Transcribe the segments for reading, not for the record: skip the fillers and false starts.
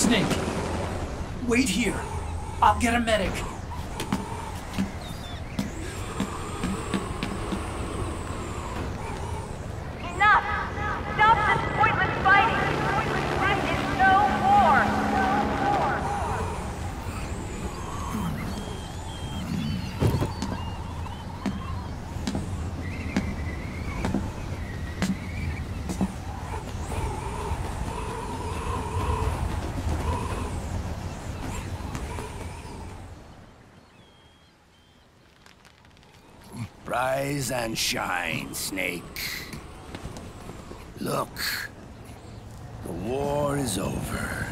Snake, wait here. I'll get a medic. Enough! Stop this pointless fighting! This is no war! Rise and shine, Snake. Look, the war is over.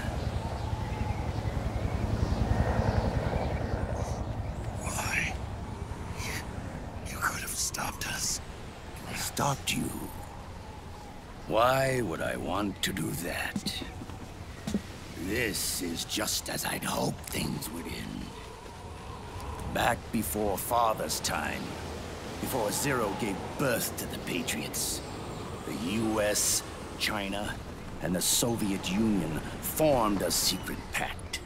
Why? You could have stopped us. I stopped you. Why would I want to do that? This is just as I'd hoped things would end. Back before Father's time, before Zero gave birth to the Patriots, the US, China, and the Soviet Union formed a secret pact.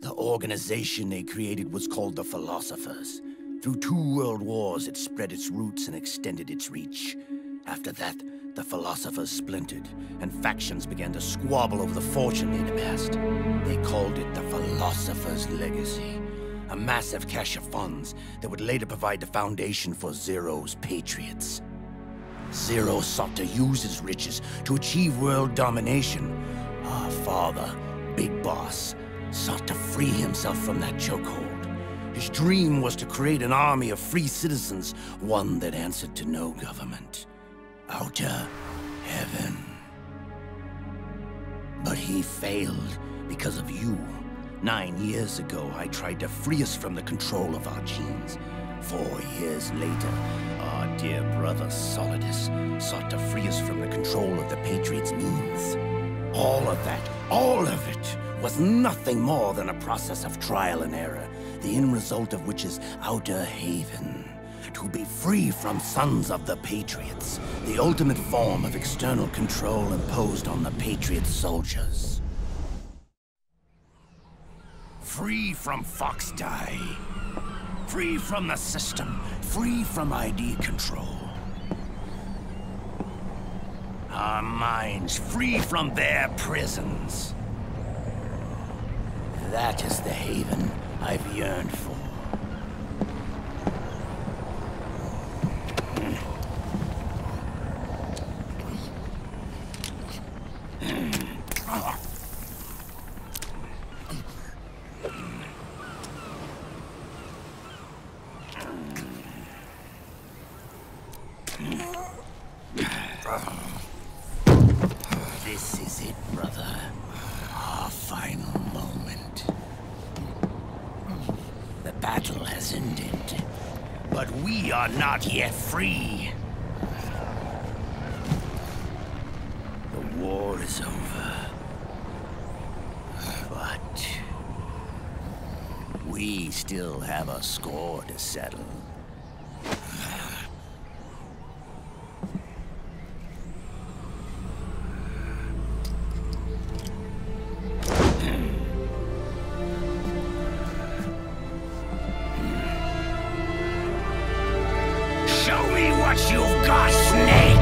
The organization they created was called the Philosophers. Through 2 world wars, it spread its roots and extended its reach. After that, the Philosophers splintered, and factions began to squabble over the fortune they'd amassed. They called it the Philosopher's Legacy, a massive cache of funds that would later provide the foundation for Zero's Patriots. Zero sought to use his riches to achieve world domination. Our father, Big Boss, sought to free himself from that chokehold. His dream was to create an army of free citizens, one that answered to no government. Outer heaven. But he failed because of you. 9 years ago, I tried to free us from the control of our genes. 4 years later, our dear brother Solidus sought to free us from the control of the Patriots' means. All of it, was nothing more than a process of trial and error, the end result of which is Outer Haven. To be free from sons of the Patriots, the ultimate form of external control imposed on the Patriot soldiers. Free from Fox Die. Free from the system. Free from ID control. Our minds free from their prisons. That is the haven I've yearned for. This is it, brother. Our final moment. The battle has ended, but we are not yet free. The war is over, but we still have a score to settle. Show me what you've got, Snake!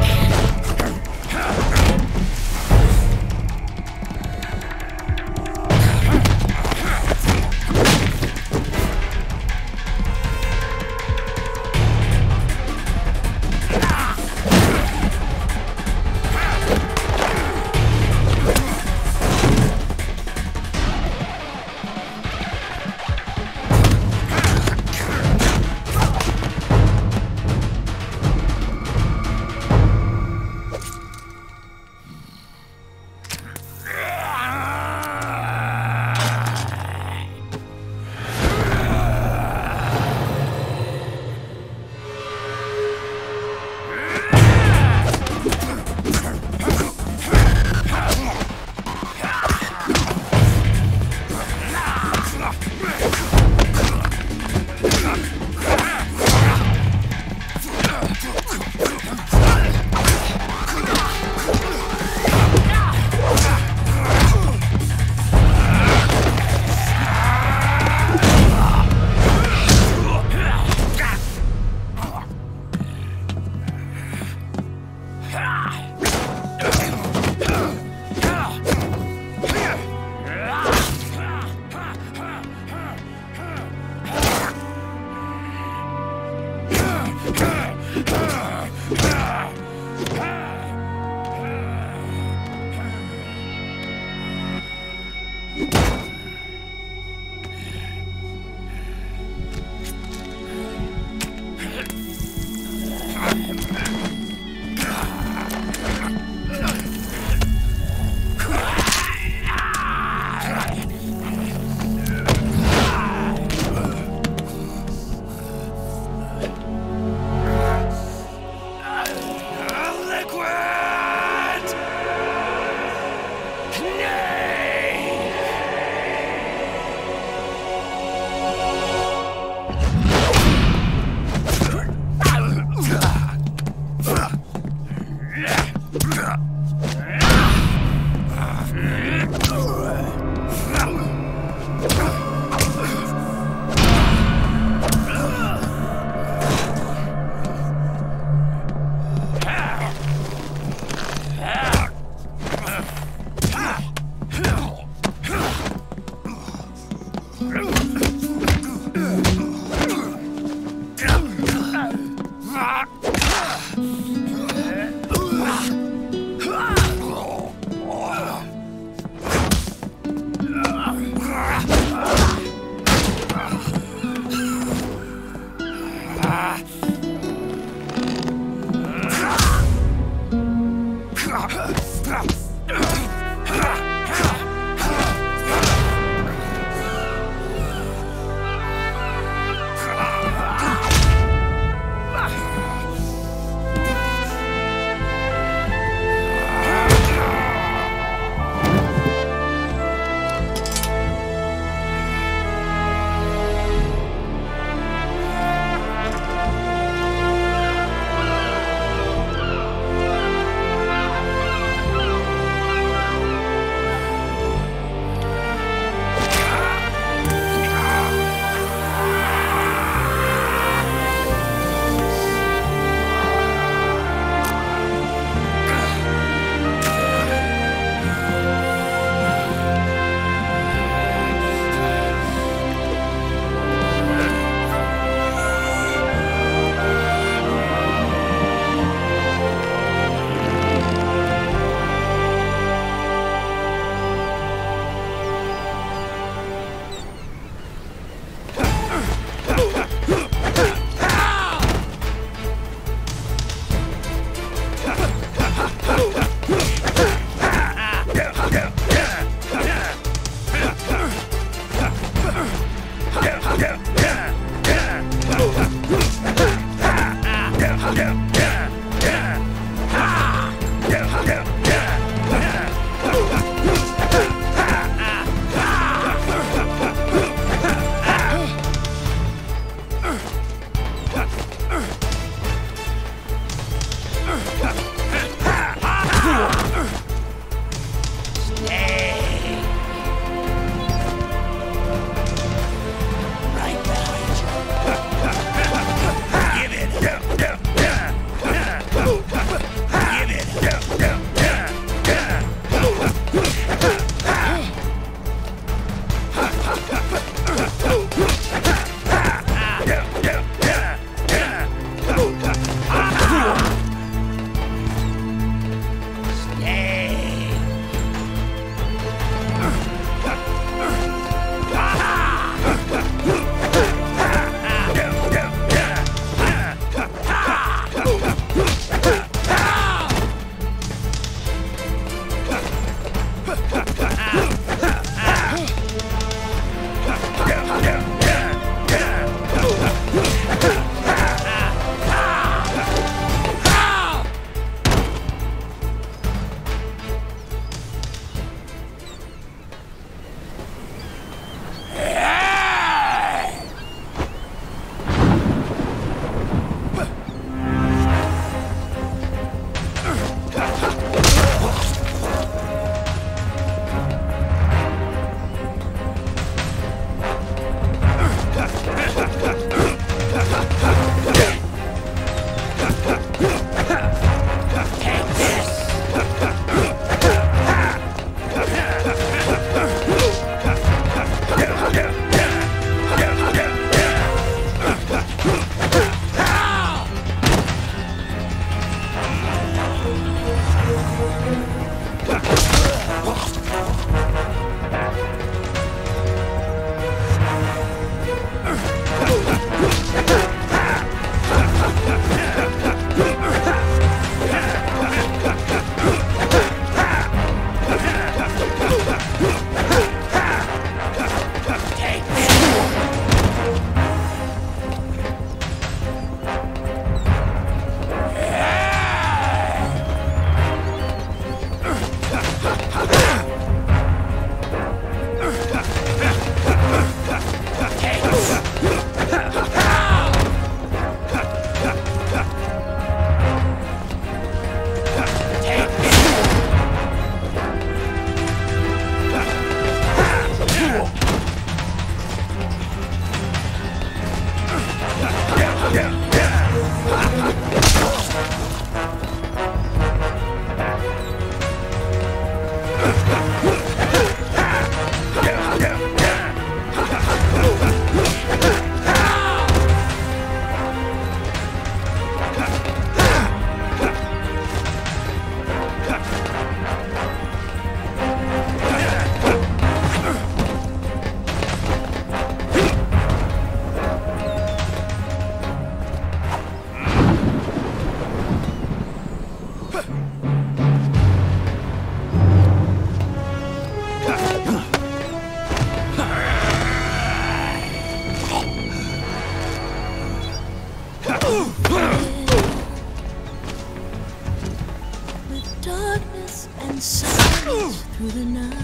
and silence through the night.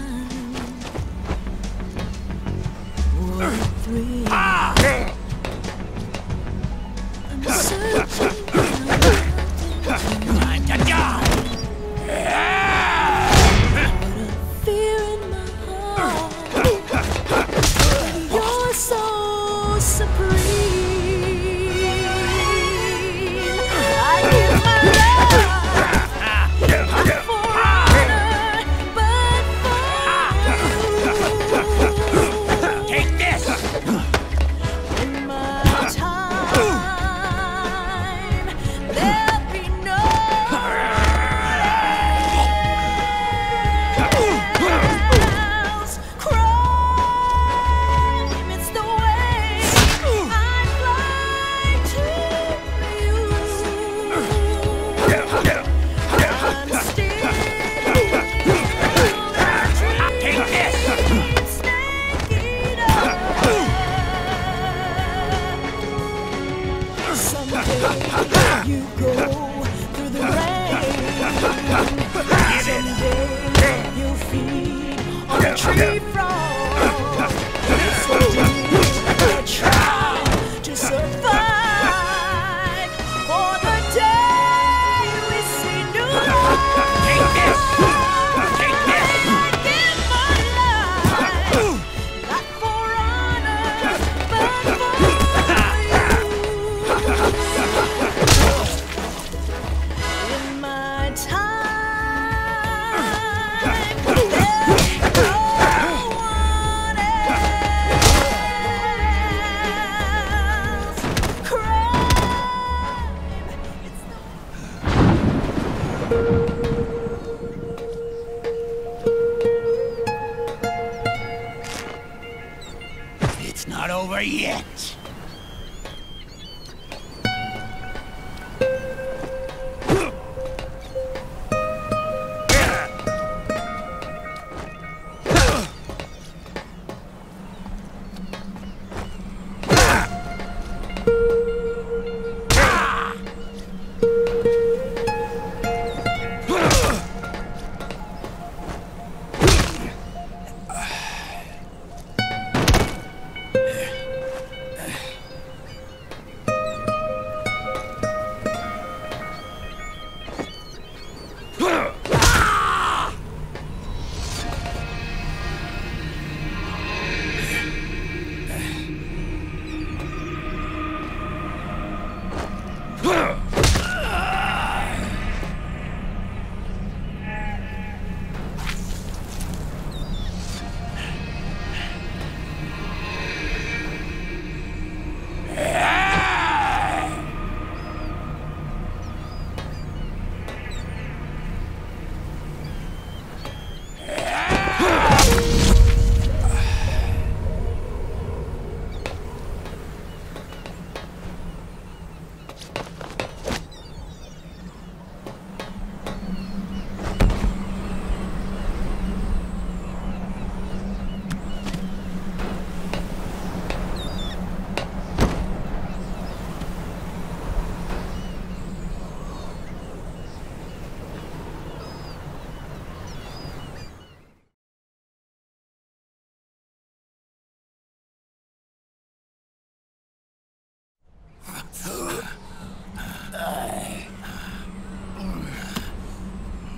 What a thrill. I'm searching for Time to die! what a fear in my heart. You're so supreme. I give my love, not for honor, but for you. Take this! In my time, there'll be no else. Crime, it's the way I fly to you. I'm still Take this! snake eater. Someday you go through the rain. Someday you'll feed on a tree frog. So dear, try to survive for the day we see new life. Take this! Take this! I give my life, not for honor, but for you. In my time, there's no one else. Crime, it's the It's not over yet.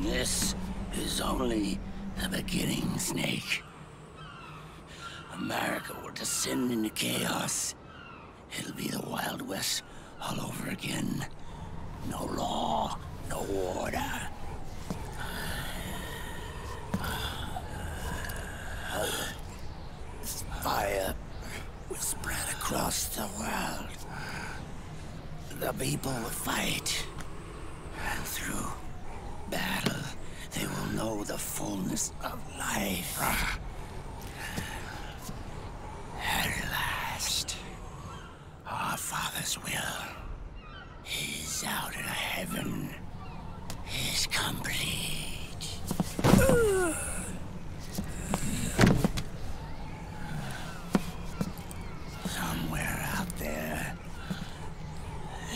This is only the beginning, Snake. America will descend into chaos. It'll be the Wild West all over again. No law, no order. Fire will spread across the world. The people will fight. And through battle, they will know the fullness of life. At last, our Father's will is out in heaven is complete. Somewhere out there,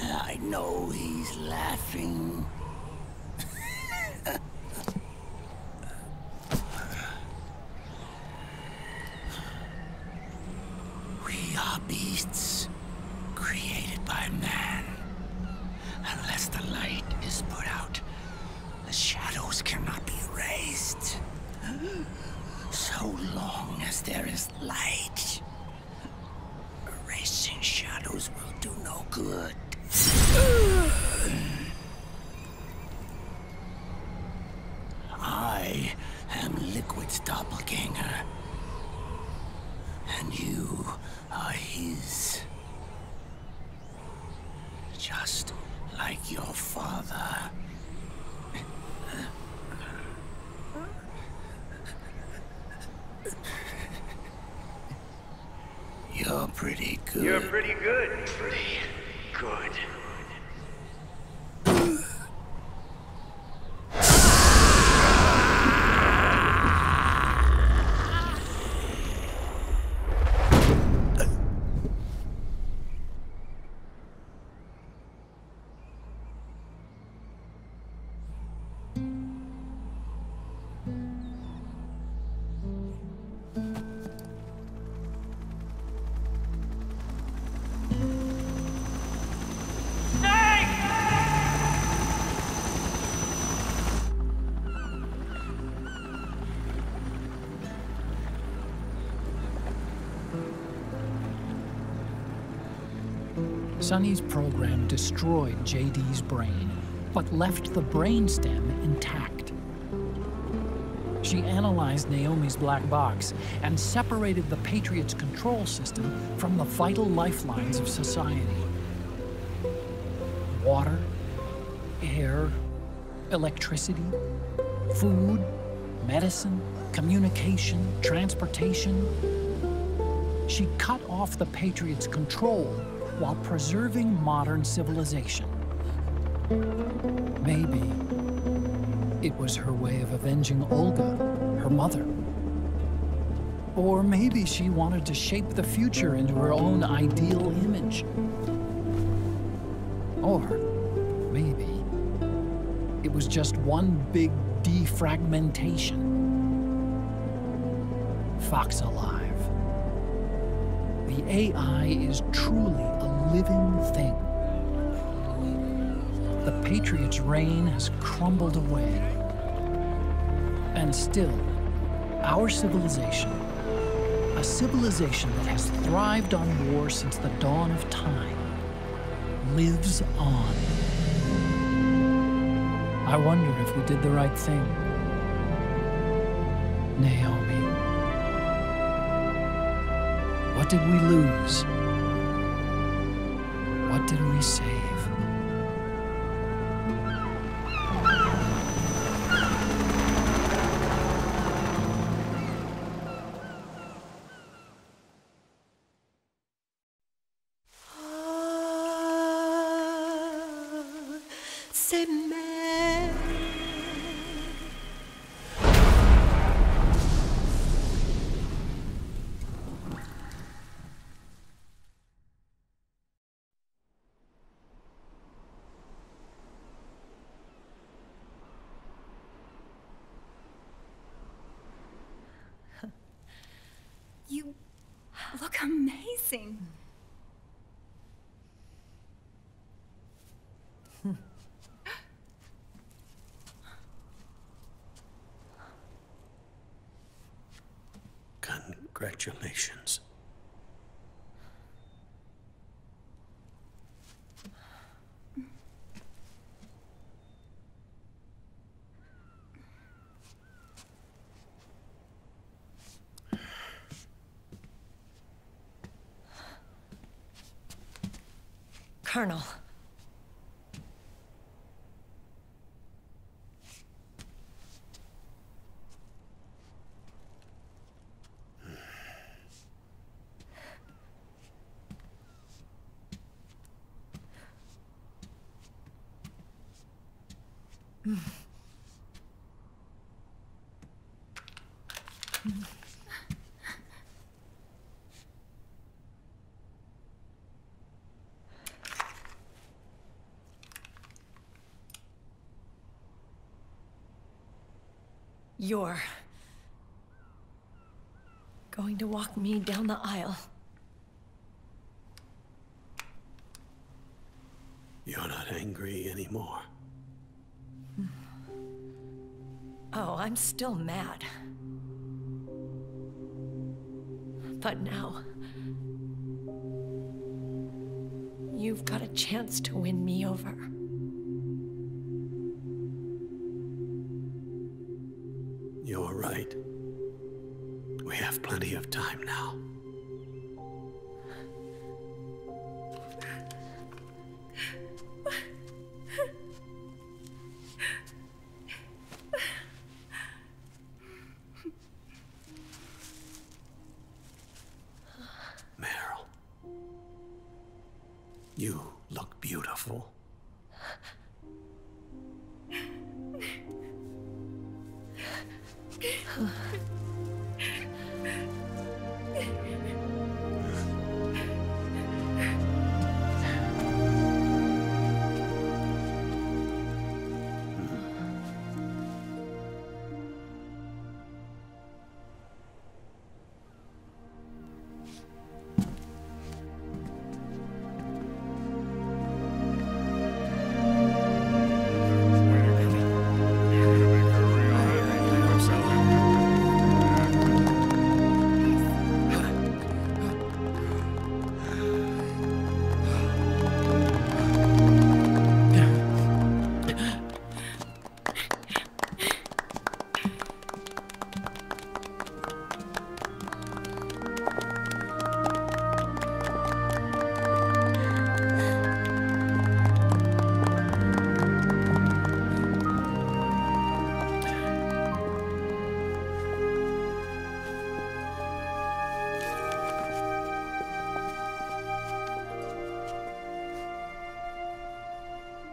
I know he's laughing. as there is light. Erasing shadows will do no good. I am Liquid's doppelganger. And you are his. Just like your father. You're pretty good. You're pretty good. Pretty good. Sonny's program destroyed JD's brain, but left the brainstem intact. She analyzed Naomi's black box and separated the Patriots' control system from the vital lifelines of society. Water, air, electricity, food, medicine, communication, transportation. She cut off the Patriots' control while preserving modern civilization. Maybe it was her way of avenging Olga, her mother. Or maybe she wanted to shape the future into her own ideal image. Or maybe it was just one big defragmentation. Fox alive. The AI is truly a living thing. The Patriots' reign has crumbled away. And still, our civilization, a civilization that has thrived on war since the dawn of time, lives on. I wonder if we did the right thing. Naomi. What did we lose? What did we save? You look amazing. Congratulations. Colonel. You're going to walk me down the aisle. You're not angry anymore. Oh, I'm still mad. But now, you've got a chance to win me over. You're right. We have plenty of time now. Meryl, you look beautiful.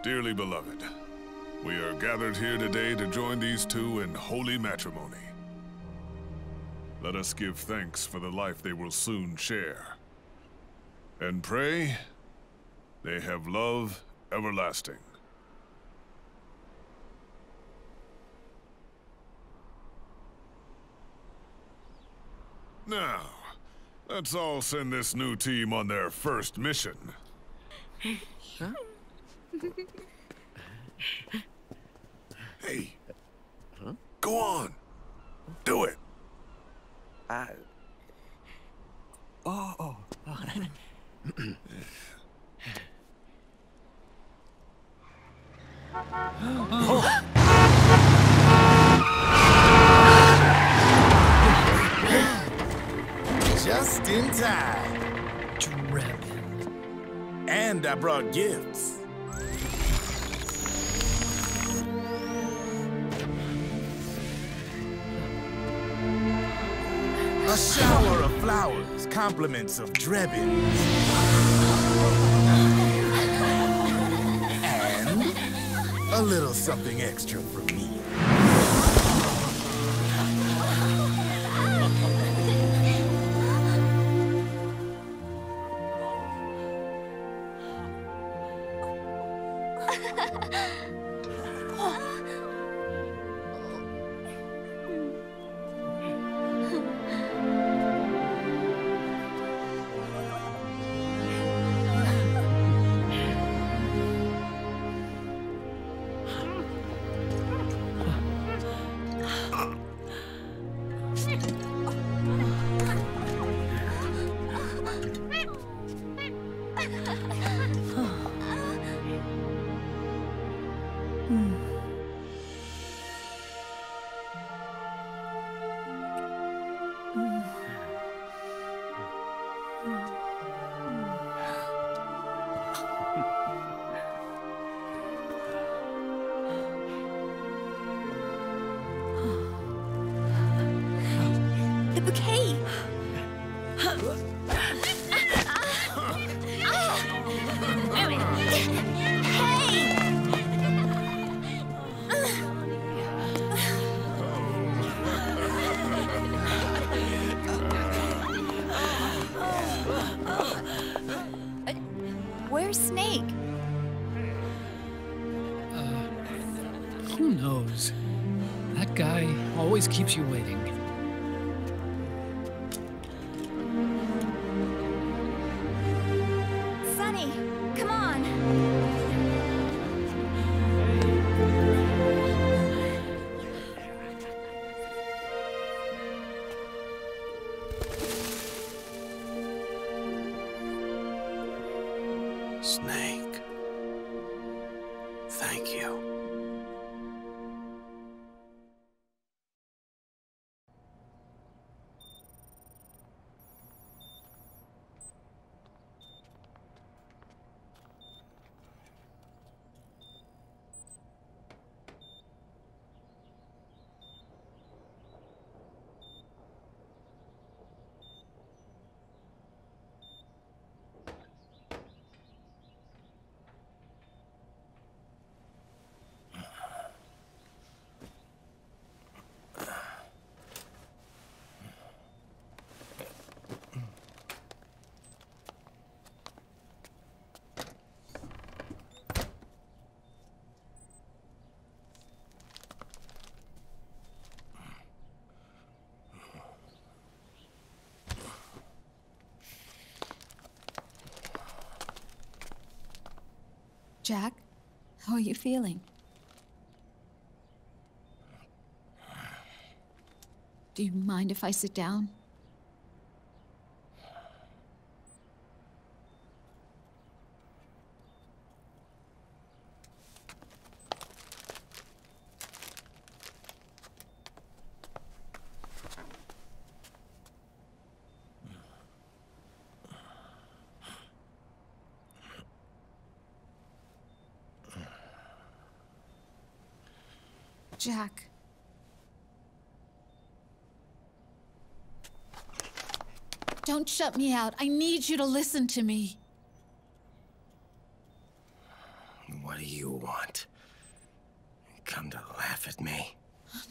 Dearly beloved, we are gathered here today to join these two in holy matrimony. Let us give thanks for the life they will soon share, and pray they have love everlasting. Now, let's all send this new team on their first mission. Huh? Hey. Huh? Go on. Do it. Oh. Just in time. Drebin. And I brought gifts. A shower of flowers, compliments of Drebin. And a little something extra from me. The bouquet! Where's Snake? Who knows? That guy always keeps you waiting. Sunny, come on! Snake. Thank you. Jack, how are you feeling? Do you mind if I sit down? Jack. Don't shut me out. I need you to listen to me. What do you want? Come to laugh at me? Oh,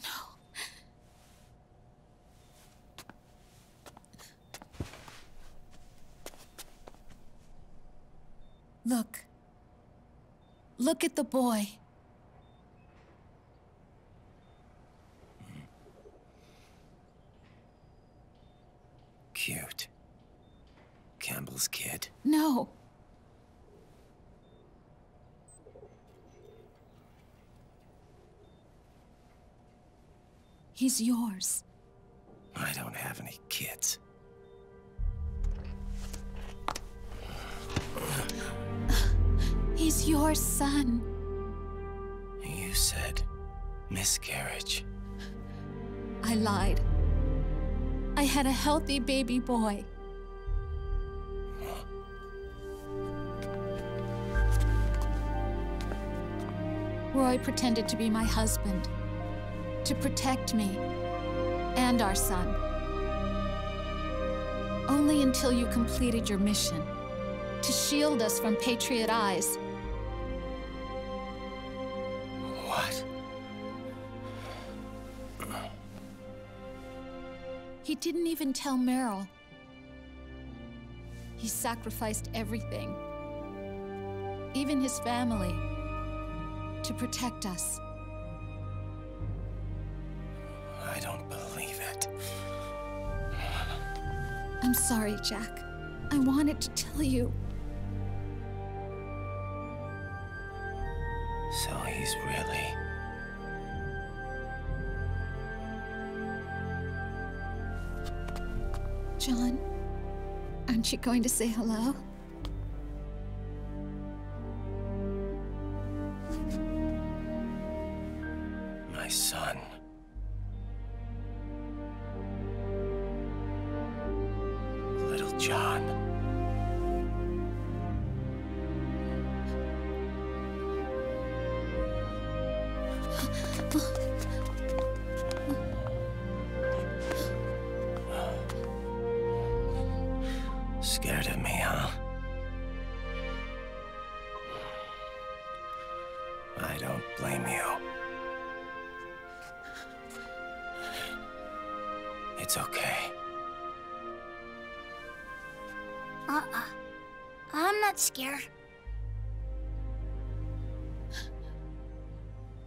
no. Look. Look at the boy. Cute. Campbell's kid. No. He's yours. I don't have any kids. He's your son. You said miscarriage. I lied. I had a healthy baby boy. Roy pretended to be my husband, to protect me and our son. Only until you completed your mission, to shield us from Patriot eyes. What? He didn't even tell Meryl. He sacrificed everything, even his family, to protect us. I don't believe it. I'm sorry, Jack. I wanted to tell you. So he's really... John, aren't you going to say hello? My son. Little John. Scared of me, huh? I don't blame you. It's okay. I'm not scared.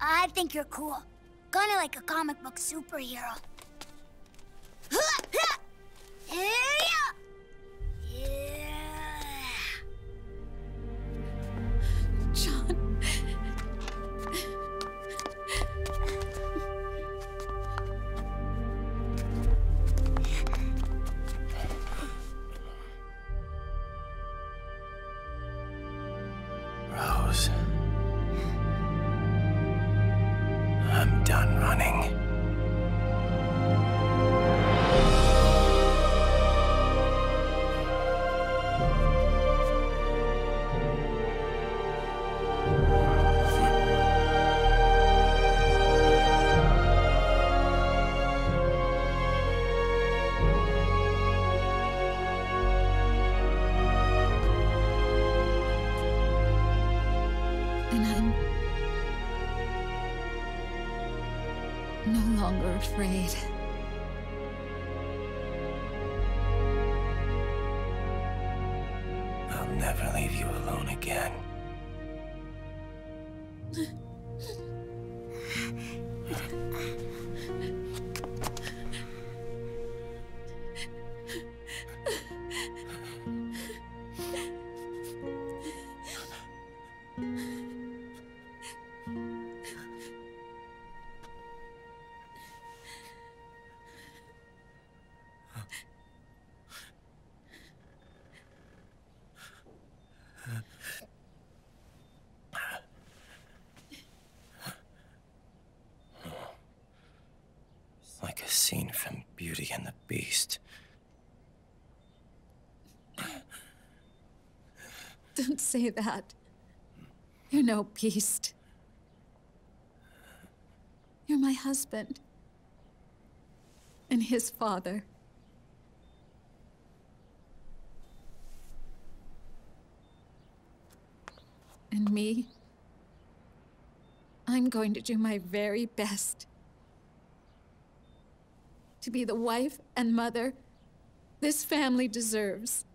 I think you're cool. Kinda like a comic book superhero. John. no longer afraid. I'll never leave you alone again. Like a scene from Beauty and the Beast. Don't say that. You're no beast. You're my husband. And his father. And me? I'm going to do my very best to be the wife and mother this family deserves.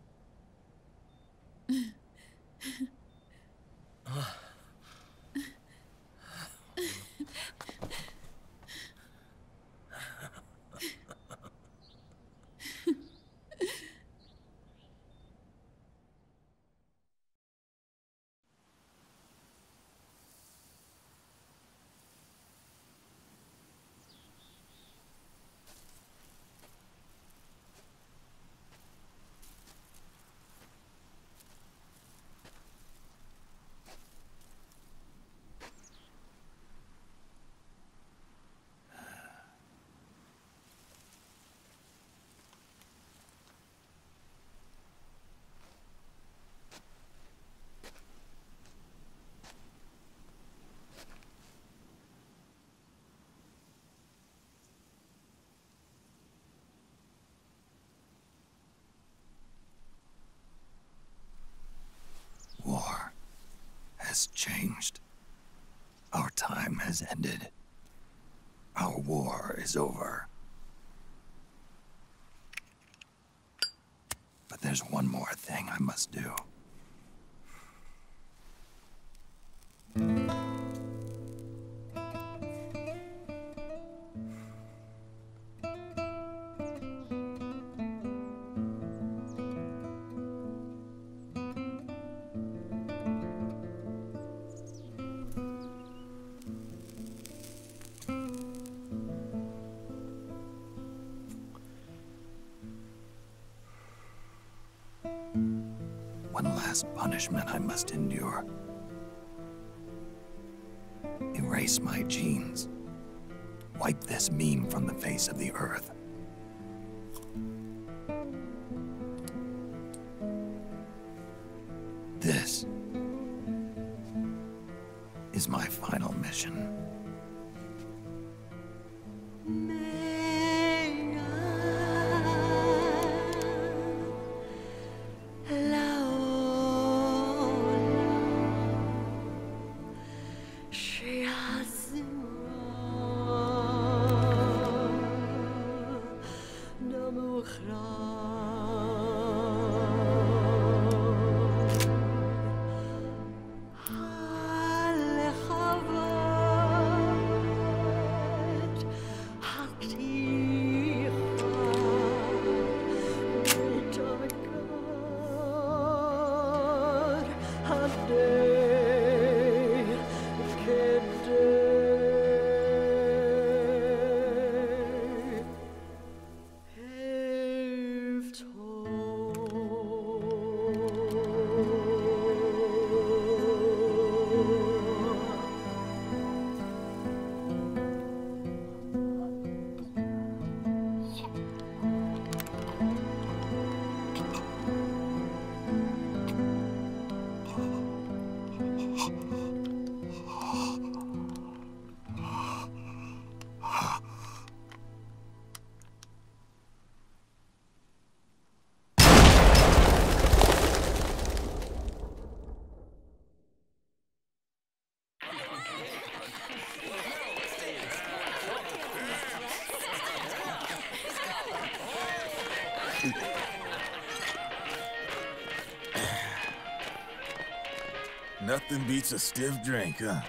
War has changed. Our time has ended. Our war is over. But there's one more thing I must do. One last punishment I must endure. Erase my genes. Wipe this meme from the face of the earth. This is my final mission. Nothing beats a stiff drink, huh?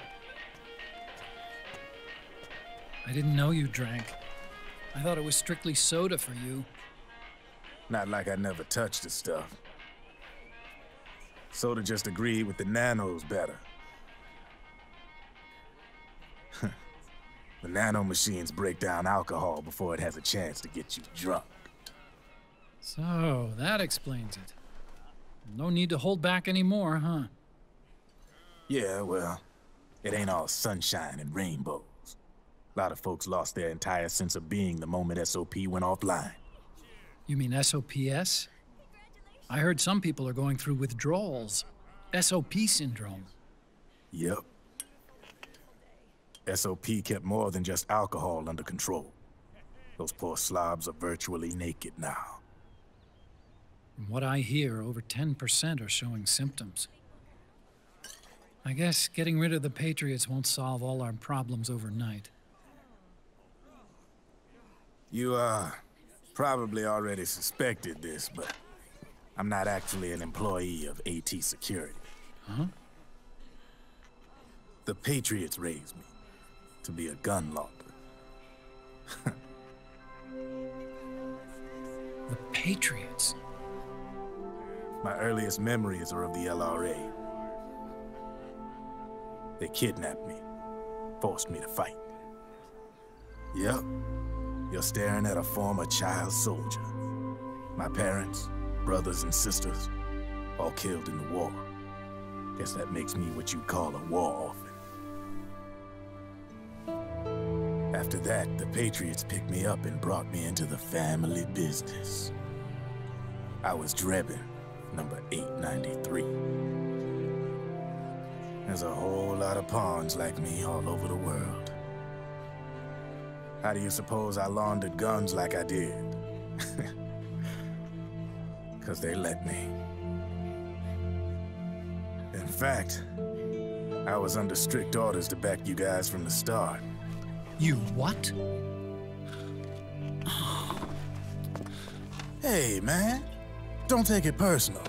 I didn't know you drank. I thought it was strictly soda for you. Not like I never touched the stuff. Soda just agreed with the nanos better. The nano machines break down alcohol before it has a chance to get you drunk. So, that explains it. No need to hold back anymore, huh? Yeah, well, it ain't all sunshine and rainbows. A lot of folks lost their entire sense of being the moment SOP went offline. You mean SOPS? I heard some people are going through withdrawals. SOP syndrome. Yep. SOP kept more than just alcohol under control. Those poor slobs are virtually naked now. From what I hear, over 10% are showing symptoms. I guess getting rid of the Patriots won't solve all our problems overnight. You, probably already suspected this, but I'm not actually an employee of AT Security. Huh? The Patriots raised me to be a gun launder. The Patriots? My earliest memories are of the LRA. They kidnapped me, forced me to fight. Yep, you're staring at a former child soldier. My parents, brothers and sisters, all killed in the war. Guess that makes me what you'd call a war orphan. After that, the Patriots picked me up and brought me into the family business. I was Drebin, number 893. There's a whole lot of pawns like me all over the world. How do you suppose I laundered guns like I did? 'Cause they let me. In fact, I was under strict orders to back you guys from the start. You what? Hey, man. Don't take it personal.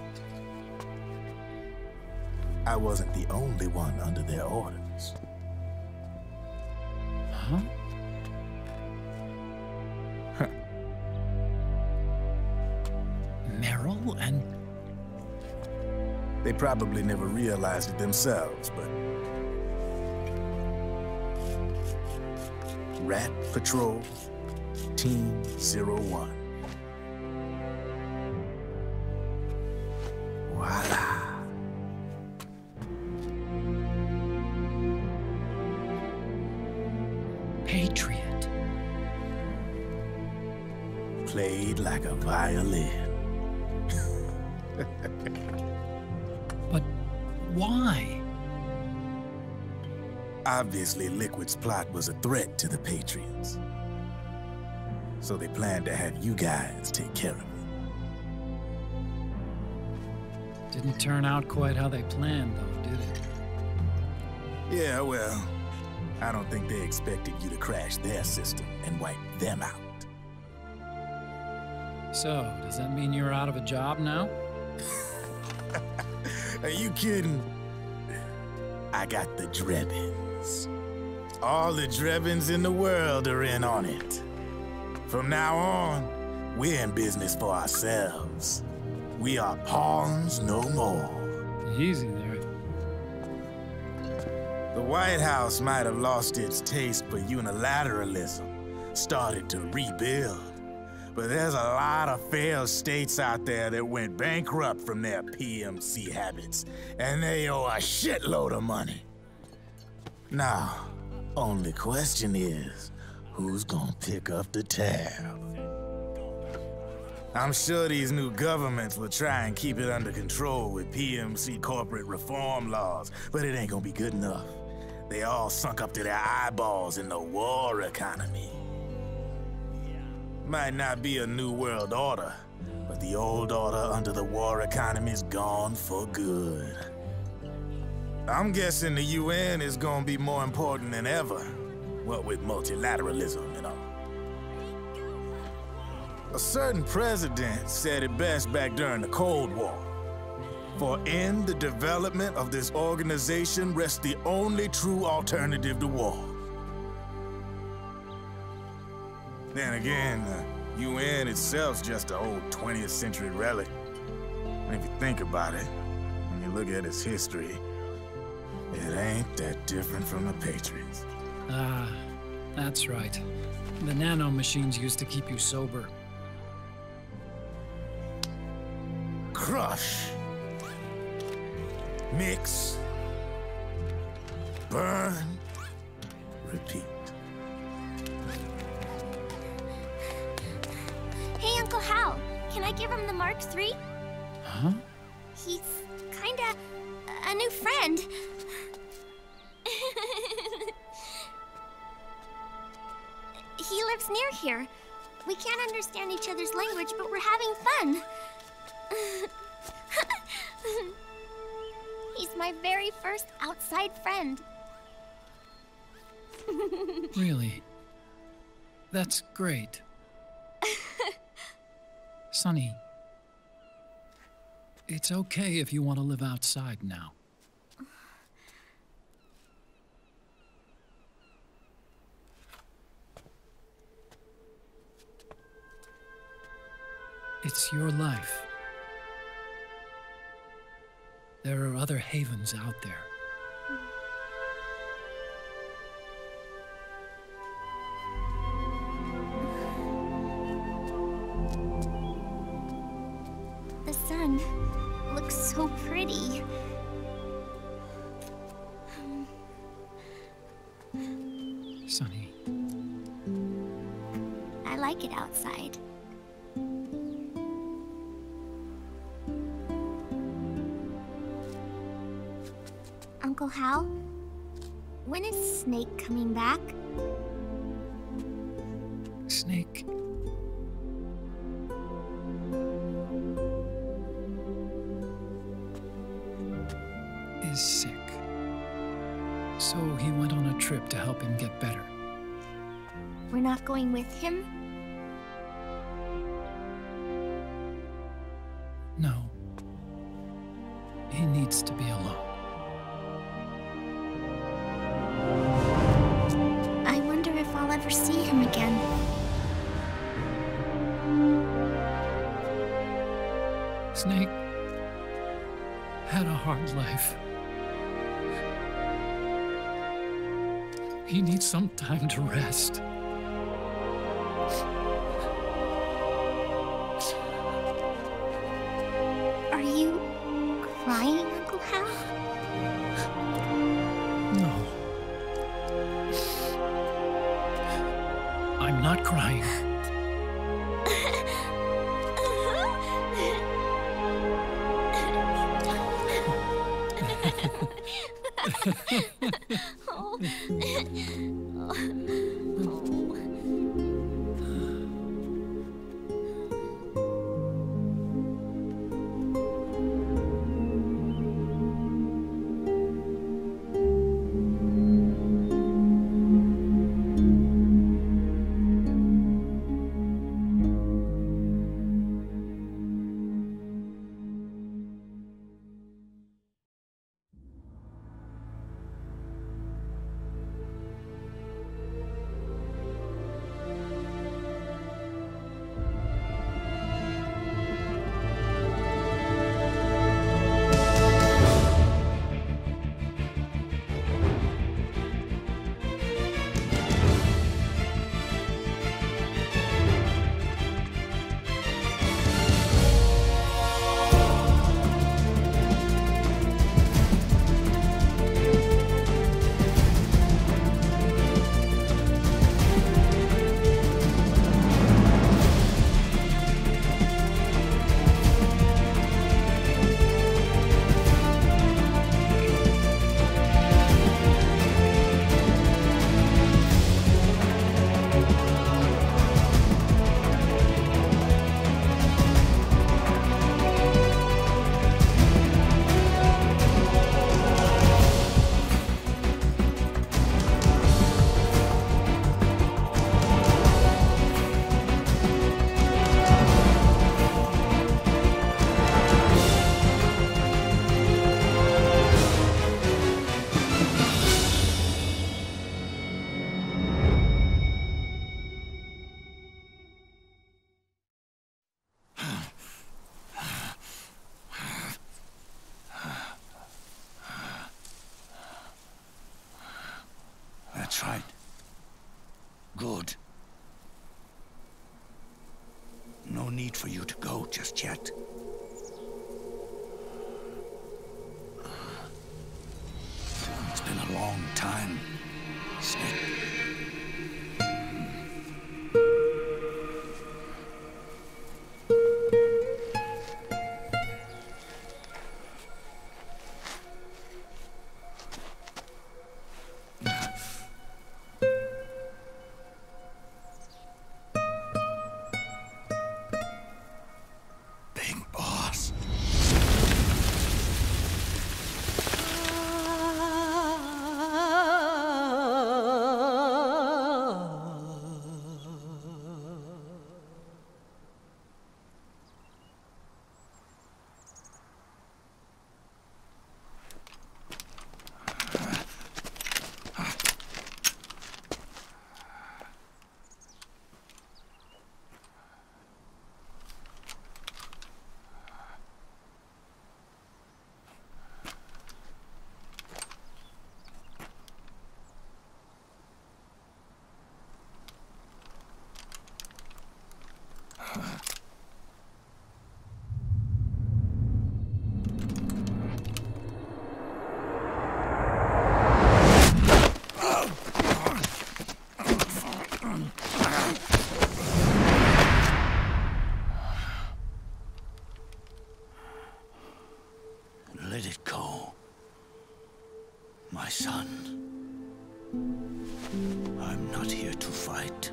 I wasn't the only one under their orders. Huh? Merrill and... They probably never realized it themselves, but... Rat Patrol, Team 01. Voila. Patriot. Played like a violin. But why? Obviously, Liquid's plot was a threat to the Patriots. So they planned to have you guys take care of it. Didn't turn out quite how they planned, though, did it? Yeah, well, I don't think they expected you to crash their system and wipe them out. So, does that mean you're out of a job now? Are you kidding? I got the Drebins. All the Drebins in the world are in on it. From now on, we're in business for ourselves. We are pawns no more. Easy there. The White House might have lost its taste for unilateralism, started to rebuild. But there's a lot of failed states out there that went bankrupt from their PMC habits, and they owe a shitload of money. Now, only question is, who's gonna pick up the tab? I'm sure these new governments will try and keep it under control with PMC corporate reform laws, but it ain't gonna be good enough. They all sunk up to their eyeballs in the war economy. Might not be a new world order, but the old order under the war economy's gone for good. I'm guessing the UN is gonna be more important than ever, what with multilateralism and all. A certain president said it best back during the Cold War. For in the development of this organization rests the only true alternative to war. Then again, the UN itself's just an old 20th century relic. And if you think about it, when you look at its history, it ain't that different from the Patriots. Ah, that's right. The nano machines used to keep you sober. Crush. Mix. Burn. Repeat. Hey, Uncle Hal, can I give him the Mark III? Huh? He's kinda a new friend. He lives near here. We can't understand each other's language, but we're having fun. He's my very first outside friend. Really? That's great. Sonny, it's okay if you want to live outside now. It's your life. There are other havens out there. The sun looks so pretty. Sonny. I like it outside. Uncle Hal, when is Snake coming back? Snake. Is sick. So he went on a trip to help him get better. We're not going with him? No. He needs to be alone. I wonder if I'll ever see him again. Snake had a hard life. He needs some time to rest. Are you crying, Uncle Hal? No. I'm not crying. need for you to go just yet. It's been a long time, Snake. Let it go, my son. I'm not here to fight.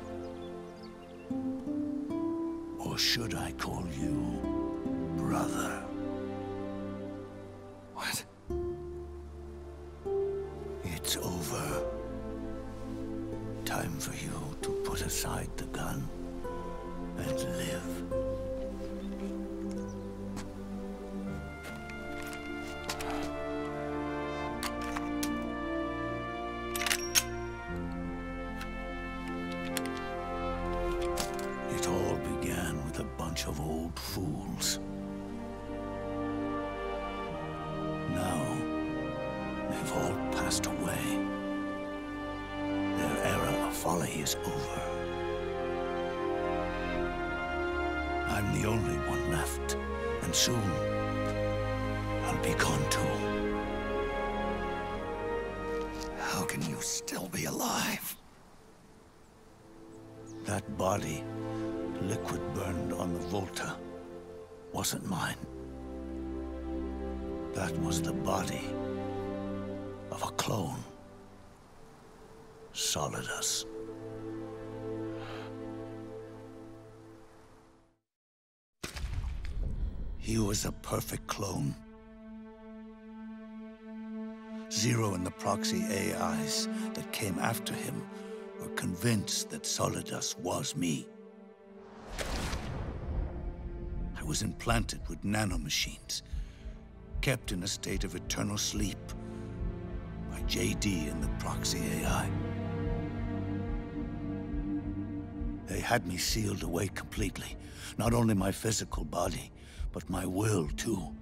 Or should I call you brother? What? It's over. Time for you to put aside the gun and live. It all began with a bunch of old fools. Now, they've all passed away. Their era of folly is over. I'm the only one left, and soon I'll be gone too. How can you still be alive? That body, liquid burned on the Volta, wasn't mine. That was the body of a clone. Solidus. He was a perfect clone. Zero and the proxy AIs that came after him were convinced that Solidus was me. I was implanted with nanomachines, kept in a state of eternal sleep by JD and the proxy AI. They had me sealed away completely, not only my physical body, but my will too.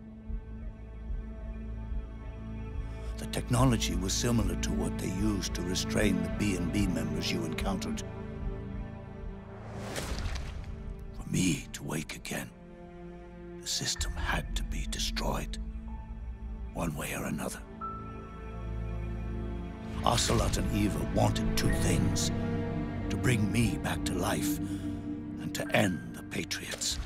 The technology was similar to what they used to restrain the B&B members you encountered. For me to wake again, the system had to be destroyed, one way or another. Ocelot and Eva wanted two things: to bring me back to life and to end the Patriots.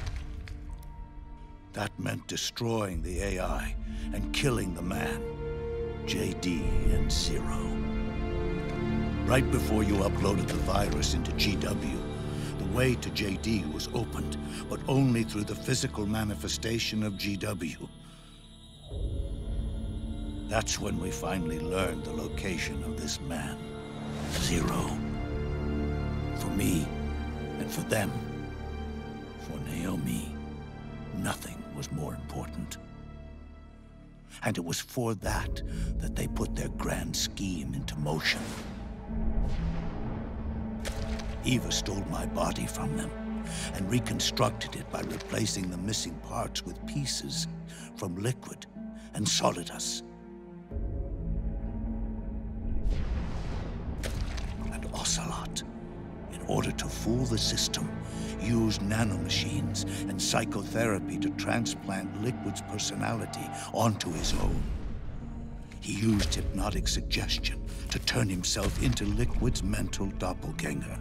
That meant destroying the AI and killing the man, JD and Zero. Right before you uploaded the virus into GW, the way to JD was opened, but only through the physical manifestation of GW. That's when we finally learned the location of this man, Zero. For me, and for them, for Naomi, nothing was more important. And it was for that that they put their grand scheme into motion. Eva stole my body from them and reconstructed it by replacing the missing parts with pieces from Liquid and Solidus. And Ocelot, in order to fool the system, used nanomachines and psychotherapy to transplant Liquid's personality onto his own. He used hypnotic suggestion to turn himself into Liquid's mental doppelganger.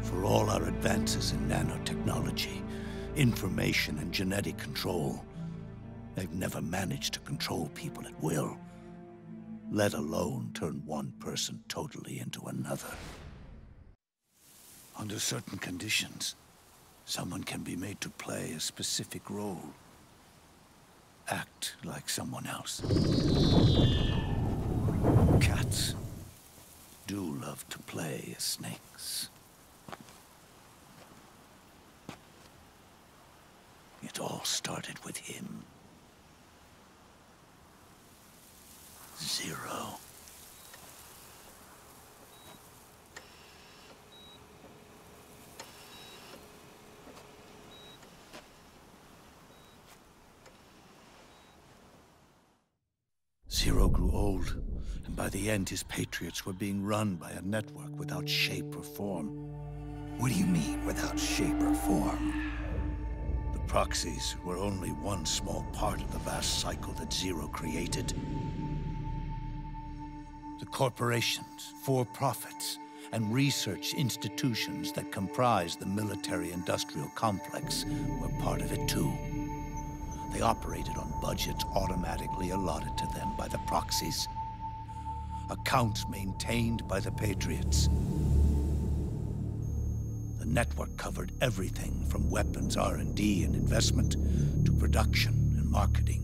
For all our advances in nanotechnology, information and genetic control, they've never managed to control people at will, let alone turn one person totally into another. Under certain conditions, someone can be made to play a specific role. Act like someone else. Cats do love to play as snakes. It all started with him. Zero. Zero grew old, and by the end his Patriots were being run by a network without shape or form. What do you mean, without shape or form? The proxies were only one small part of the vast cycle that Zero created. The corporations, for-profits, and research institutions that comprise the military-industrial complex were part of it too. They operated on budgets automatically allotted to them by the proxies. Accounts maintained by the Patriots. The network covered everything from weapons R&D and investment to production and marketing.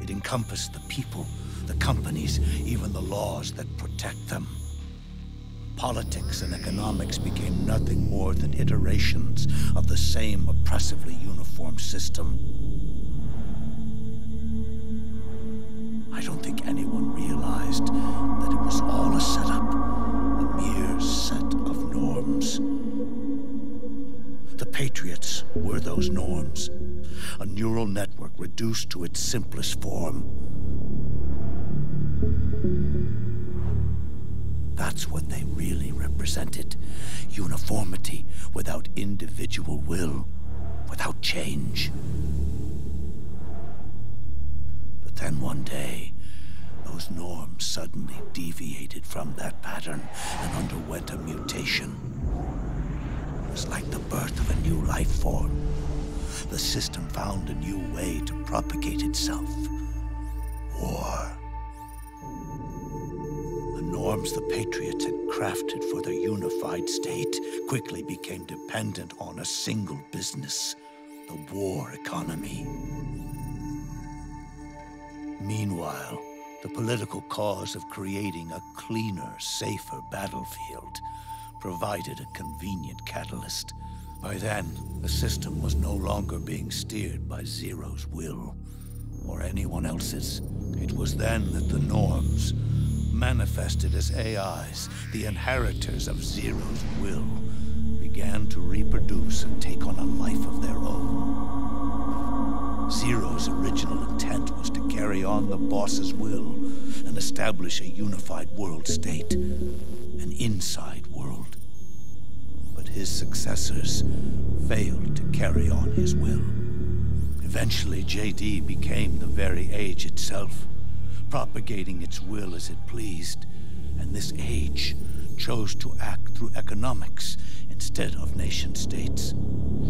It encompassed the people, the companies, even the laws that protect them. Politics and economics became nothing more than iterations of the same oppressively uniform system. I don't think anyone realized that it was all a setup, a mere set of norms. The Patriots were those norms, a neural network reduced to its simplest form. That's what they really represented. Uniformity without individual will, without change. But then one day, those norms suddenly deviated from that pattern and underwent a mutation. It was like the birth of a new life form. The system found a new way to propagate itself. War. Norms the Patriots had crafted for their unified state quickly became dependent on a single business, the war economy. Meanwhile, the political cause of creating a cleaner, safer battlefield provided a convenient catalyst. By then, the system was no longer being steered by Zero's will, or anyone else's. It was then that the norms, manifested as AIs, the inheritors of Zero's will, began to reproduce and take on a life of their own. Zero's original intent was to carry on the boss's will and establish a unified world state, an inside world. But his successors failed to carry on his will. Eventually, JD became the very age itself, propagating its will as it pleased, and this age chose to act through economics instead of nation-states.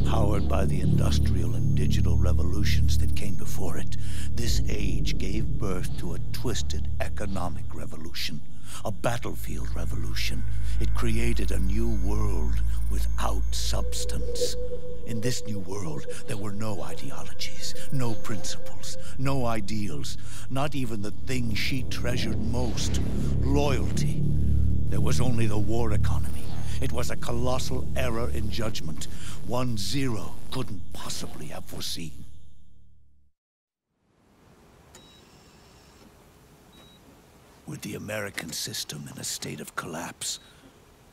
Powered by the industrial and digital revolutions that came before it, this age gave birth to a twisted economic revolution, a battlefield revolution. It created a new world without substance. In this new world, there were no ideologies, no principles, no ideals, not even the thing she treasured most, loyalty. There was only the war economy. It was a colossal error in judgment, one Zero couldn't possibly have foreseen. With the American system in a state of collapse,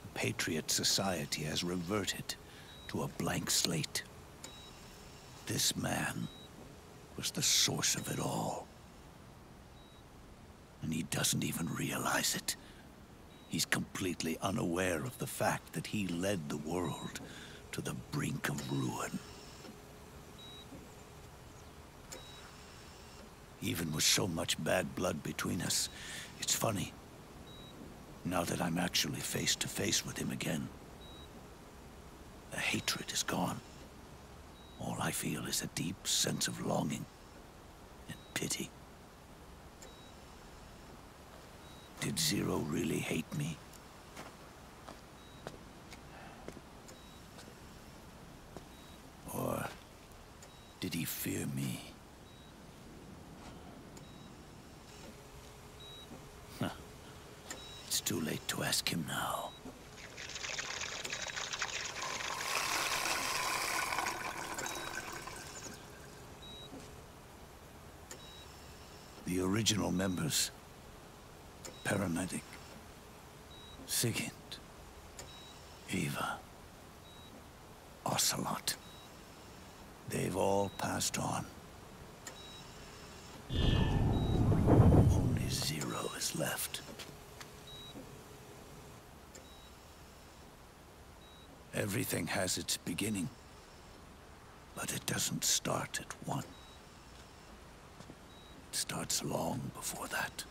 the Patriot society has reverted to a blank slate. This man was the source of it all. And he doesn't even realize it. He's completely unaware of the fact that he led the world to the brink of ruin. Even with so much bad blood between us, it's funny. Now that I'm actually face to face with him again, the hatred is gone. All I feel is a deep sense of longing and pity. Did Zero really hate me? Or did he fear me? It's too late to ask him now. The original members, Paramedic, Sigint, Eva, Ocelot, they've all passed on. Only Zero is left. Everything has its beginning, but it doesn't start at one. It starts long before that,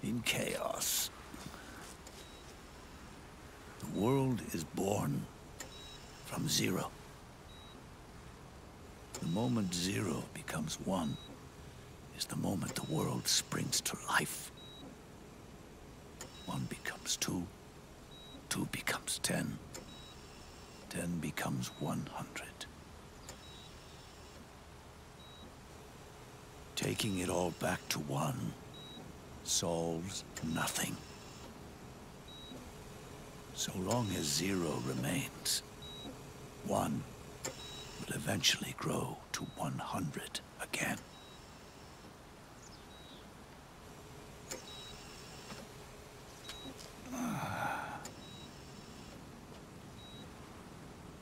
in chaos. The world is born from zero. The moment zero becomes one is the moment the world springs to life. One becomes two, two becomes 10. 10 becomes 100. Taking it all back to one solves nothing. So long as zero remains, one will eventually grow to 100 again.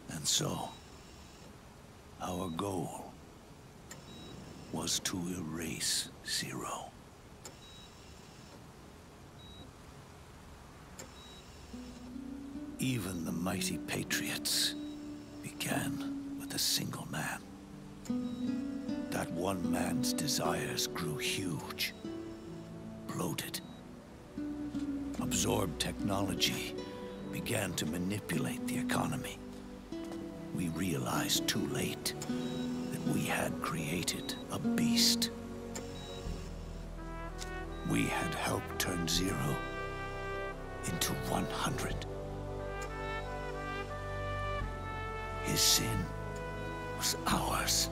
And so, our goal was to erase zero. Even the mighty Patriots began with a single man. That one man's desires grew huge, bloated, absorbed technology, began to manipulate the economy. We realized too late that we had created a beast. We had helped turn zero into 100. His sin was ours.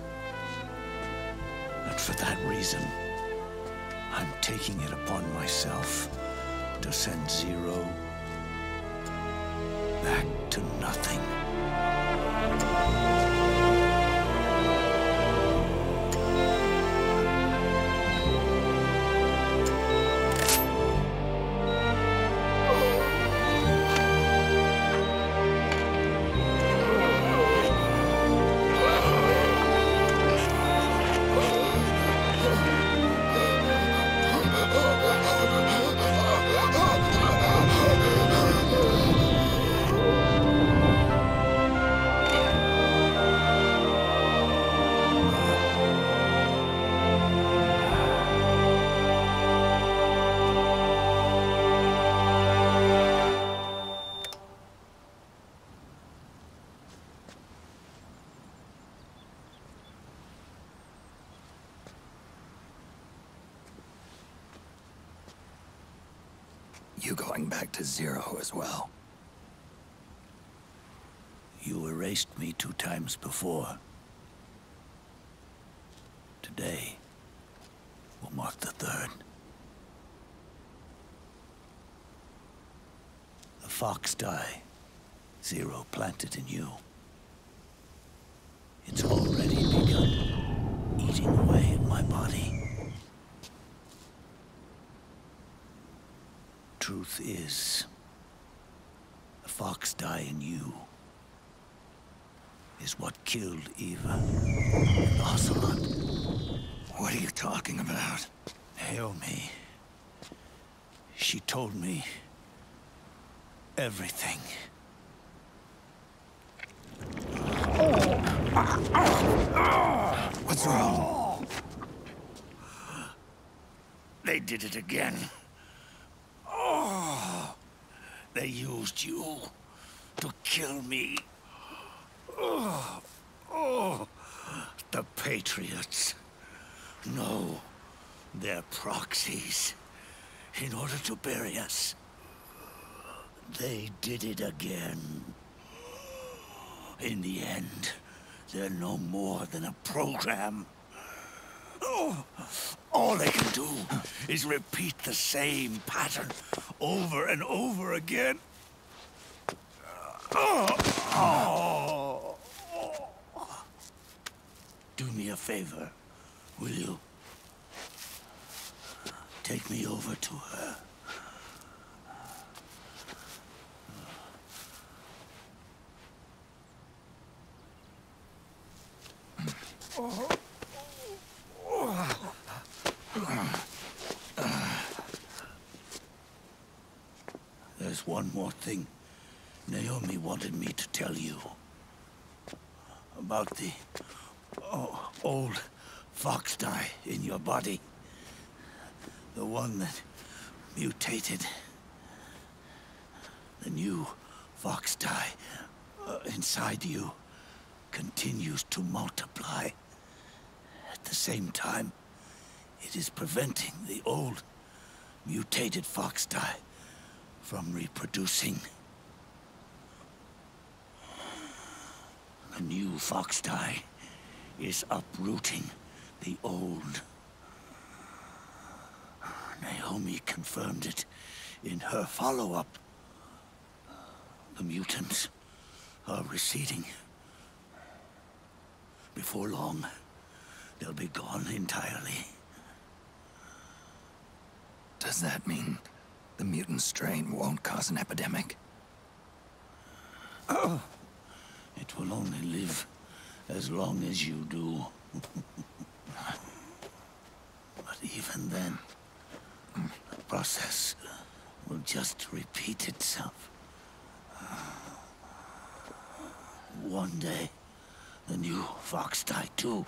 And for that reason, I'm taking it upon myself to send zero back to nothing. You going back to zero as well? You erased me 2 times before. Today will mark the 3rd. The fox die zero planted in you. It's already begun eating away at my body. Truth is, the fox die in you is what killed Eva and Ocelot. What are you talking about? Naomi. She told me everything. What's wrong? They did it again. Oh, they used you to kill me. Oh, the Patriots. No, they're proxies. In order to bury us. They did it again. In the end, they're no more than a program. Oh, all they can do is repeat the same pattern over and over again. Do me a favor, will you? Take me over to her. There's one more thing Naomi wanted me to tell you. About the old fox dye in your body. The one that mutated. The new fox dye inside you continues to multiply. At the same time, it is preventing the old mutated fox dye from reproducing. The new fox dye is uprooting the old. Naomi confirmed it in her follow-up. The mutants are receding. Before long, they'll be gone entirely. Does that mean the mutant strain won't cause an epidemic? Oh, it will only live as long as you do. But even then, the process will just repeat itself. One day, the new fox dye too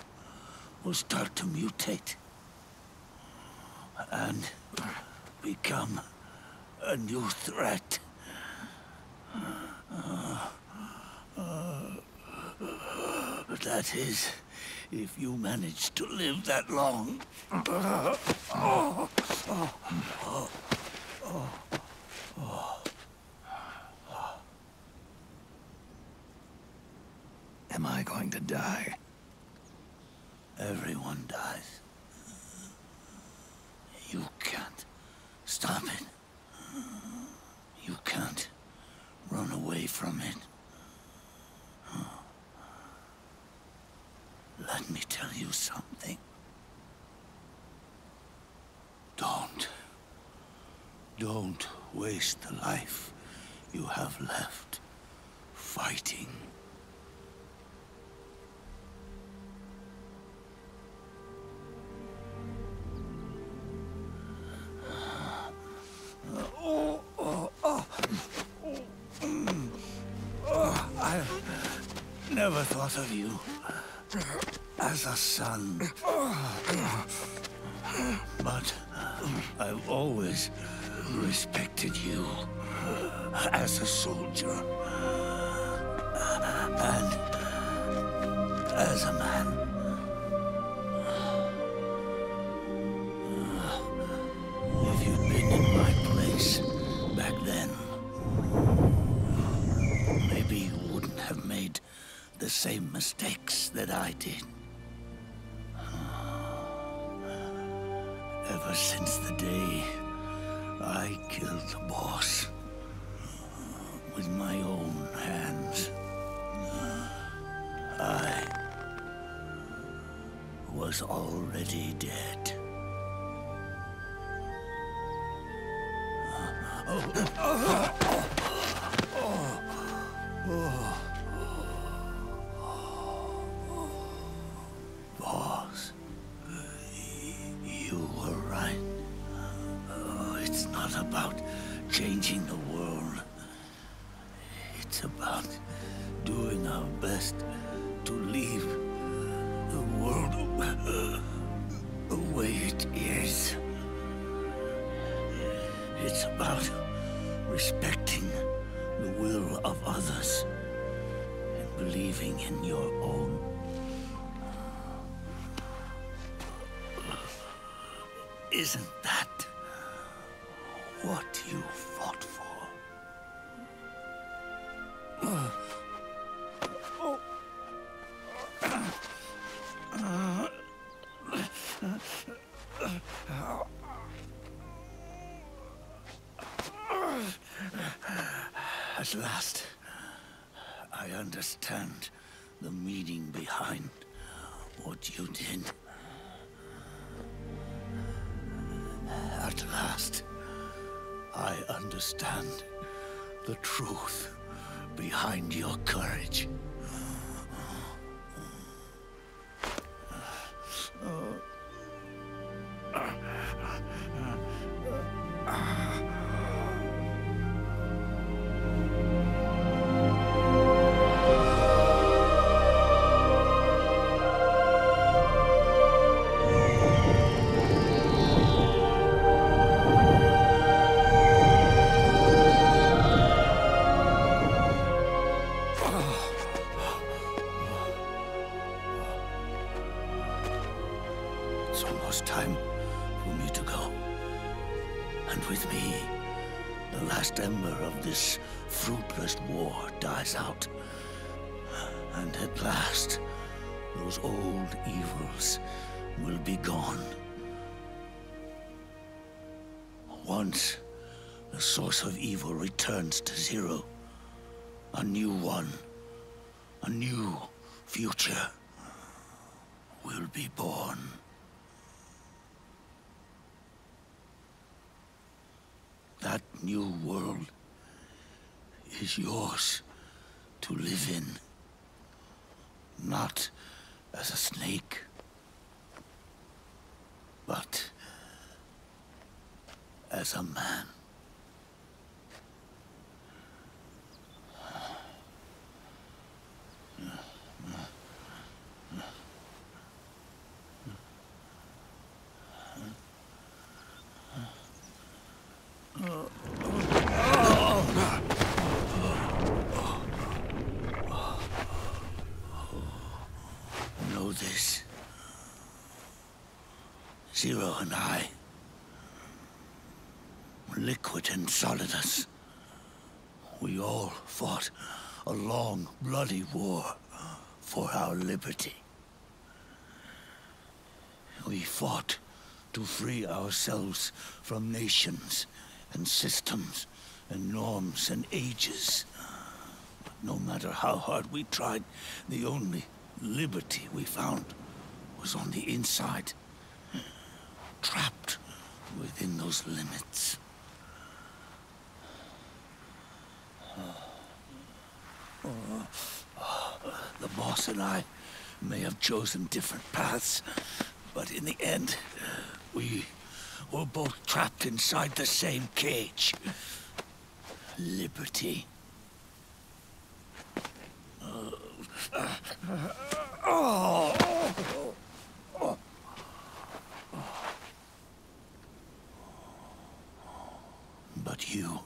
will start to mutate and become a new threat. That is, if you manage to live that long. Am I going to die? Everyone dies. You can't stop it. You can't run away from it. Let me tell you something. Don't waste the life you have left fighting. I never thought of you as a son. But I've always respected you as a soldier and as a man. If you'd been in my place back then, maybe you wouldn't have made the same mistakes that I did. Ever since the day I killed the boss with my own hands, I was already dead. Boss, you were right. It's not about changing the world. It's about doing our best to leave the world the way it is. It's about respecting the will of others and believing in your own. Isn't that what you fought for? At last, I understand the meaning behind what you did. At last, I understand the truth behind your courage. It's almost time for me to go. And with me, the last ember of this fruitless war dies out. And at last, those old evils will be gone. Once the source of evil returns to zero, a new one, a new future will be born. That new world is yours to live in, not as a snake, but as a man. Know this. Zero and I, Liquid and Solidus, we all fought a long, bloody war for our liberty. We fought to free ourselves from nations and systems and norms and ages. But no matter how hard we tried, the only liberty we found was on the inside, trapped within those limits. The boss and I may have chosen different paths, but in the end, we were both trapped inside the same cage. Liberty. But you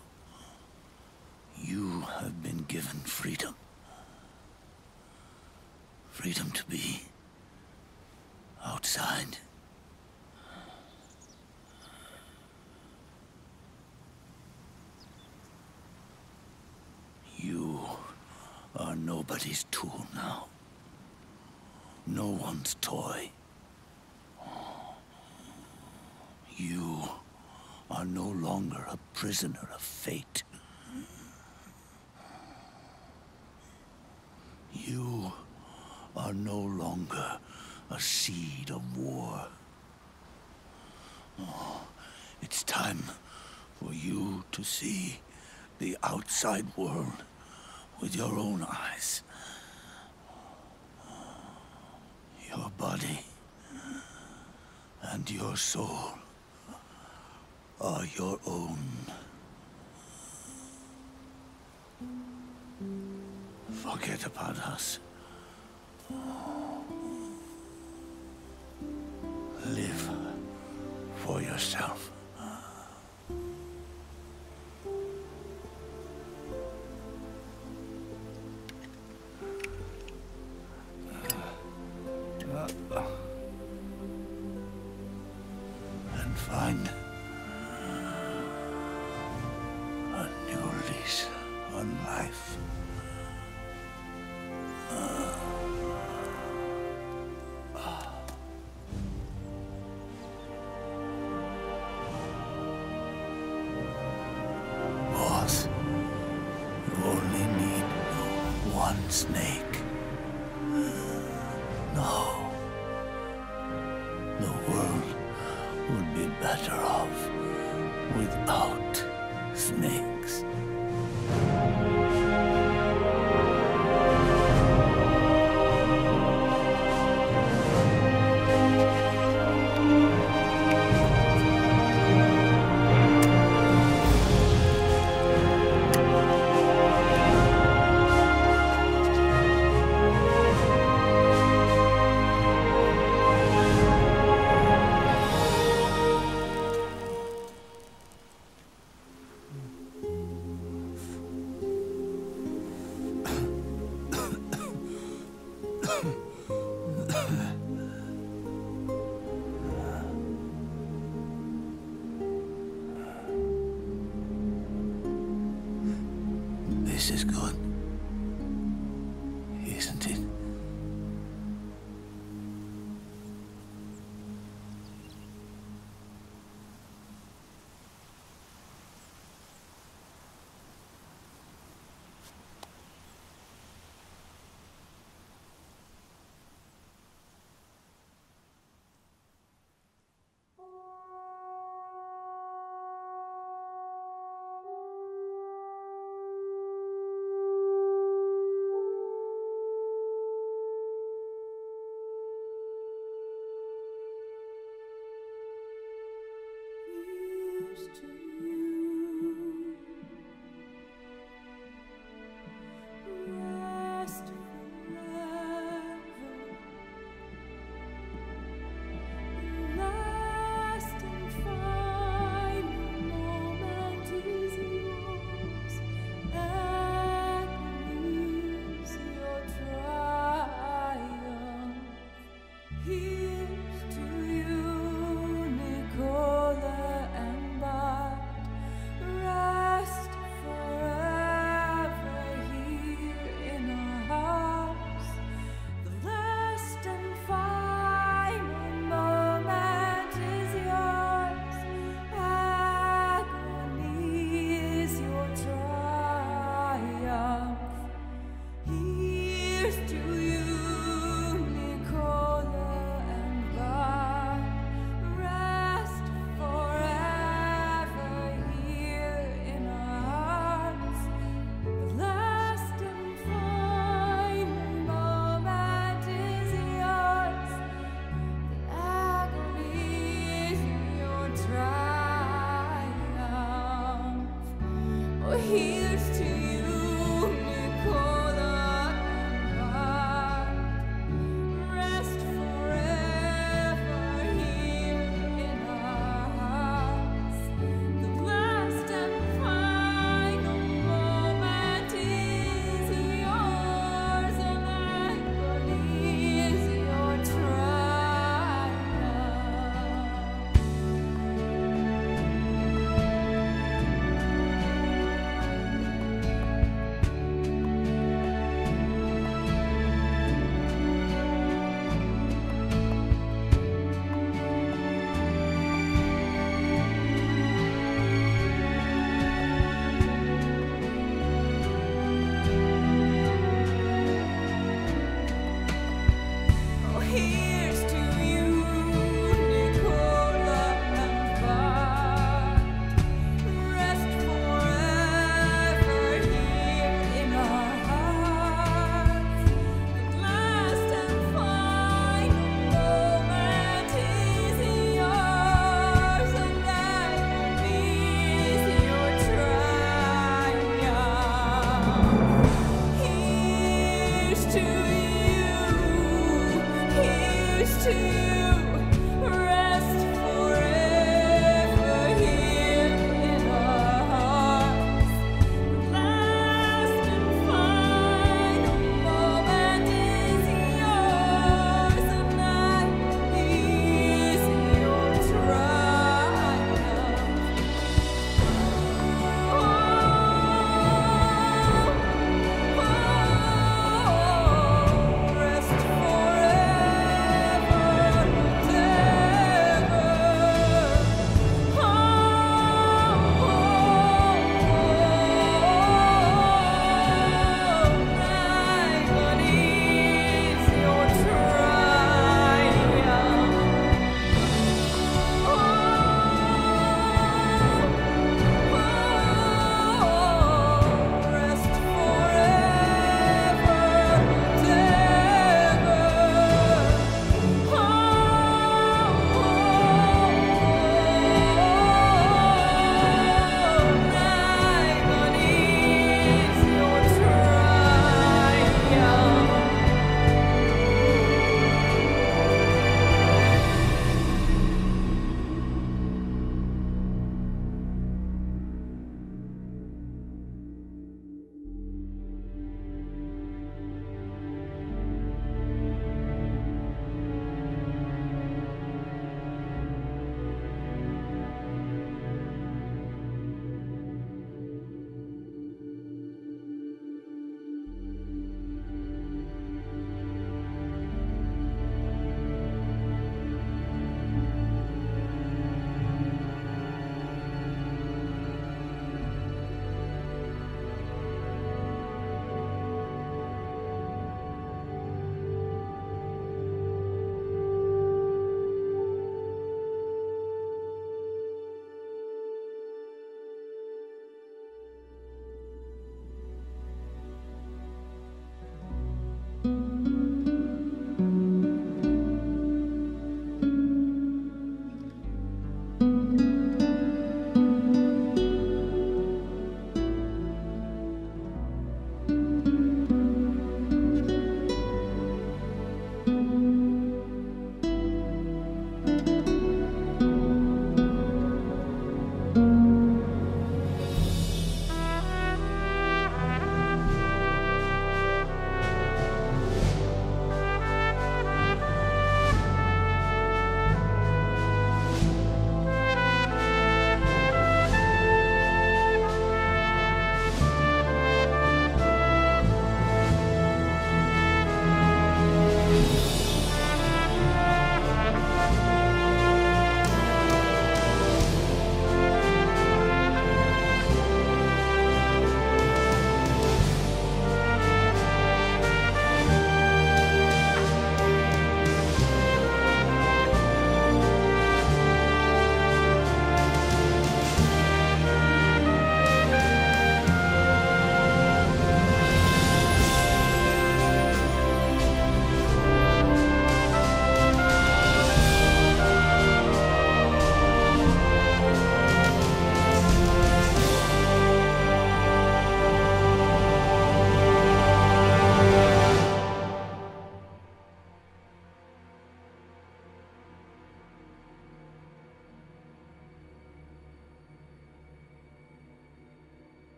have been given freedom. Freedom to be outside. You are nobody's tool now. No one's toy. You are no longer a prisoner of fate. You are no longer a seed of war. It's time for you to see the outside world with your own eyes. Your body and your soul are your own. Forget about us. Live for yourself. And find a new lease on life. Boss, you only need one snake. No. The world would be better off without snakes. This is good, isn't it?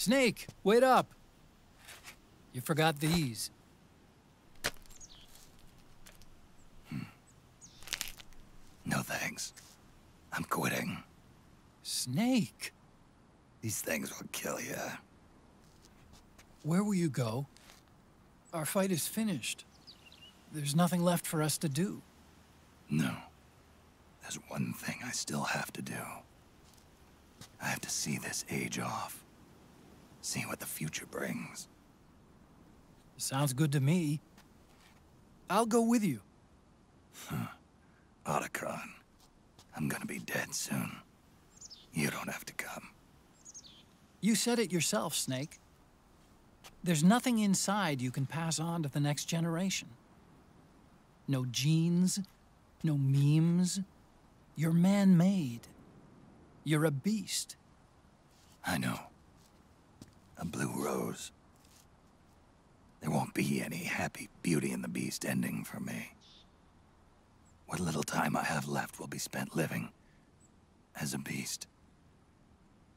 Snake, wait up. You forgot these. No thanks. I'm quitting. Snake. These things will kill you. Where will you go? Our fight is finished. There's nothing left for us to do. No. There's one thing I still have to do. I have to see this age off. See what the future brings. Sounds good to me. I'll go with you. Otacon, I'm gonna be dead soon. You don't have to come. You said it yourself, Snake. There's nothing inside you can pass on to the next generation. No genes, no memes. You're man-made. You're a beast. I know. A blue rose. There won't be any happy Beauty and the Beast ending for me. What little time I have left will be spent living as a beast.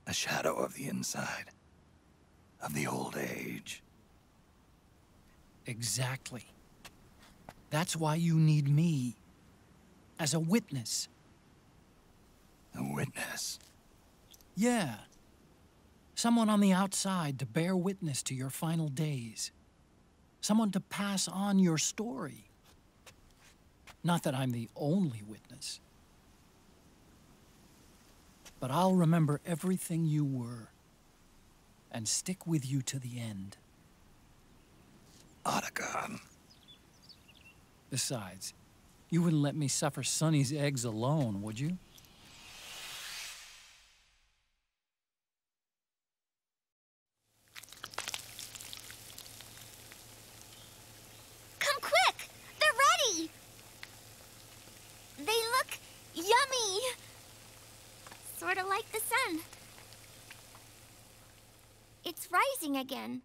A shadow of the inside. Of the old age. Exactly. That's why you need me. As a witness. A witness? Yeah. Someone on the outside to bear witness to your final days. Someone to pass on your story. Not that I'm the only witness. But I'll remember everything you were. And stick with you to the end. Otacon. Besides, you wouldn't let me suffer Sonny's eggs alone, would you? Come quick! They're ready! They look yummy! Sort of like the sun. It's rising again.